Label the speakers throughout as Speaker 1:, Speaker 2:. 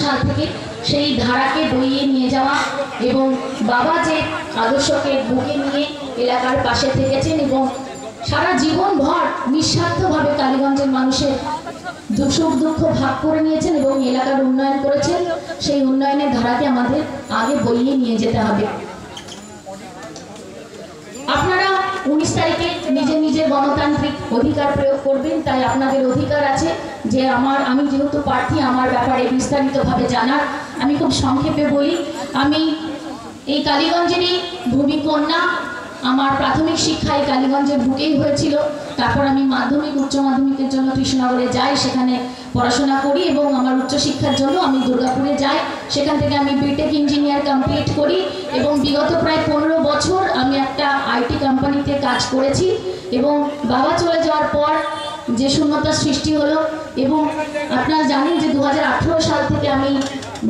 Speaker 1: সাল থেকে সেই ধারাকে বইয়ে নিয়ে যাওয়া এবং বাবা যে আদর্শকে বুকে নিয়ে এলাকার পাশে থেকেছেন এবং সারা জীবন ভর নিঃস্বার্থভাবে কালীগঞ্জের মানুষের সুখ দুঃখ ভাগ করে নিয়েছেন এবং এলাকার উন্নয়ন করেছেন। সেই উন্নয়নের ধারাকে আমাদের আগে বইয়ে নিয়ে যেতে হবে। আপনারা 19 তারিখে নিজের নিজের গণতান্ত্রিক অধিকার প্রয়োগ করবেন, তাই আপনাদের অধিকার আছে যে আমি যেহেতু প্রার্থী আমার ব্যাপারে বিস্তারিতভাবে জানার। আমি খুব সংক্ষেপে বলি, আমি এই কালীগঞ্জেরই ভূমিকন্যা। আমার প্রাথমিক শিক্ষা এই কালীগঞ্জের বুকেই হয়েছিল। তারপর আমি মাধ্যমিক উচ্চ মাধ্যমিকের জন্য কৃষ্ণনগরে যাই, সেখানে পড়াশোনা করি এবং আমার উচ্চশিক্ষার জন্য আমি দুর্গাপুরে যাই। সেখান থেকে আমি বিটেক ইঞ্জিনিয়ার কমপ্লিট করি এবং বিগত প্রায় 15 বছর আমি একটা আইটি কোম্পানিতে কাজ করেছি এবং বাবা চলে যাওয়ার পর যে শূন্যতার সৃষ্টি হলো এবং আপনারা জানেন যে 2018 সাল থেকে আমি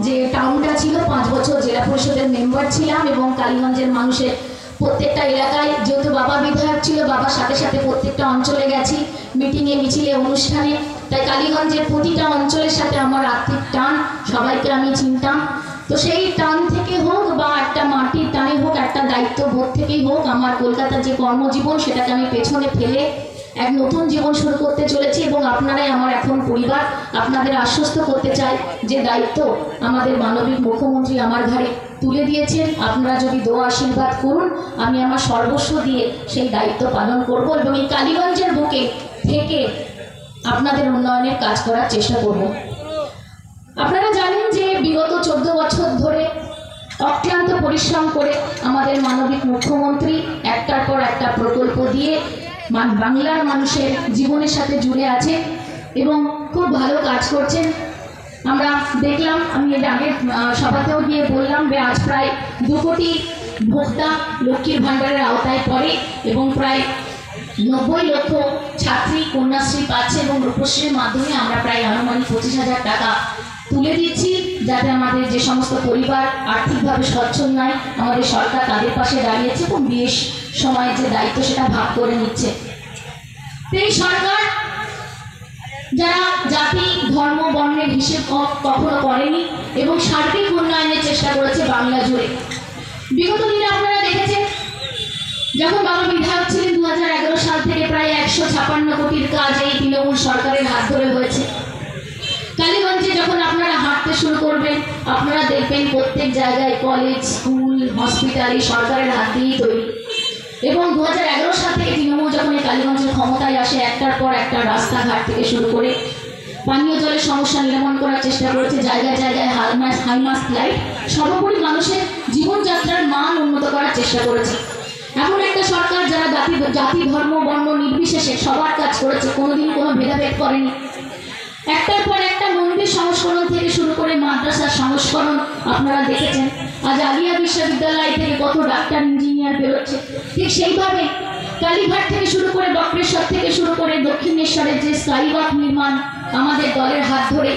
Speaker 1: যে টাউনটা ছিল 5 বছর জেলা পরিষদের মেম্বার ছিলাম এবং কালীগঞ্জের মানুষের প্রত্যেকটা এলাকায় যেহেতু বাবা বিধায়ক ছিল, বাবার সাথে সাথে প্রত্যেকটা অঞ্চলে গেছি, মিটিংয়ে মিছিলে অনুষ্ঠানে। তাই কালীগঞ্জের প্রতিটা অঞ্চলের সাথে আমার আত্মিক টান, সবাইকে আমি চিনতাম। তো সেই টান থেকে হোক বা একটা মাটির টানে হোক, একটা দায়িত্ববোধ থেকেই হোক, আমার কলকাতার যে কর্মজীবন সেটাকে আমি পেছনে ফেলে এক নতুন জীবন শুরু করতে চলেছি এবং আপনারাই আমার এখন পরিবার। আপনাদের আশ্বস্ত করতে চাই যে দায়িত্ব আমাদের মানবিক মুখ্যমন্ত্রী আমার ঘাড়ে তুলে দিয়েছেন। আপনারা যদি দোয়া আশীর্বাদ করুন, আমি আমার সর্বস্ব দিয়ে সেই দায়িত্ব পালন করব এবং এই কালীগঞ্জের বুকে থেকে আপনাদের উন্নয়নের কাজ করার চেষ্টা করব। আপনারা জানেন যে বিগত 14 বছর ধরে অক্লান্ত পরিশ্রম করে আমাদের মানবিক মুখ্যমন্ত্রী একটার পর একটা প্রকল্প দিয়ে বাংলার মানুষের জীবনের সাথে জুড়ে আছে এবং খুব ভালো কাজ করছেন। আমরা দেখলাম, আমি এর আগের সভাতেও গিয়ে বললাম যে আজ প্রায় 2 কোটি ভোক্তা লক্ষ্মীর ভাণ্ডারের আওতায় পড়ে এবং প্রায় 90 লক্ষ ছাত্রী কন্যাশ্রী পাচ্ছে এবং রূপশ্রীর মাধ্যমে আমরা প্রায় আনুমানিক 25,000 টাকা তুলে দিচ্ছি, যাতে আমাদের যে সমস্ত পরিবার আর্থিকভাবে সচ্ছল নয়, আমাদের সরকার তাদের পাশে দাঁড়িয়েছে এবং বিশেষ সময়ের যে দায়িত্ব সেটা ভাগ করে নিচ্ছে। এই সরকার যারা জাতি ধর্ম বর্ণের হিসেব কখনো করেনি এবং সার্বিক উন্নয়নের চেষ্টা করেছে বাংলা জুড়ে। বিগত দিনে আপনারা দেখেছেন, যখন বাবা বিধায়ক ছিলেন 2011 সাল থেকে প্রায় 156 কোটির কাজ এই তৃণমূল সরকারের হাত ধরে হয়েছে। কালীগঞ্জে যখন আপনারা হাঁটতে শুরু করবেন, আপনারা দেখবেন প্রত্যেক জায়গায় কলেজ, স্কুল, হসপিটাল এই সরকারের হাত দিয়েই তৈরি। এবং 2011 সাল থেকে তৃণমূল যখন এই কালীগঞ্জের ক্ষমতায় আসে, একটার পর একটা রাস্তাঘাট থেকে শুরু করে পানীয় জলের সমস্যা নিরাময় করার চেষ্টা করেছে, জায়গায় জায়গায় হাইমাস্ট লাইট, সর্বোপরি মানুষের জীবনযাত্রার মান উন্নত করার চেষ্টা করেছে। এমন একটা সরকার যারা জাতি ধর্ম বর্ণ নির্বিশেষে সবার কাজ করেছে, কোনোদিন কোনো ভেদাভেদ করেনি। একটার পর একটা মন্দির সংস্করণ থেকে শুরু করে মাদ্রাসার সংস্করণ আপনারা দেখেছেন। আজ আলিয়া বিশ্ববিদ্যালয় থেকে কত ডাক্তার ইঞ্জিনিয়ার বেরোচ্ছে। ঠিক সেইভাবে কালীঘাট থেকে শুরু করে বক্রেশ্বর থেকে শুরু করে দক্ষিণেশ্বরের যে স্কাইওয়াক নির্মাণ আমাদের দলের হাত ধরে,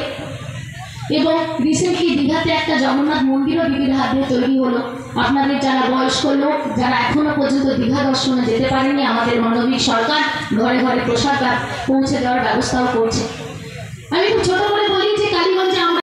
Speaker 1: এবং রিসেন্টলি দীঘাতে একটা জগন্নাথ মন্দিরও দিদির হাত দিয়ে তৈরি হলো। আপনাদের যারা বয়স্ক লোক, যারা এখনো পর্যন্ত দীঘা দর্শনে যেতে পারেনি, আমাদের মানবিক সরকার ঘরে ঘরে প্রসাদ পৌঁছে দেওয়ার ব্যবস্থাও করছে। আমি খুব ছোট করে বলি,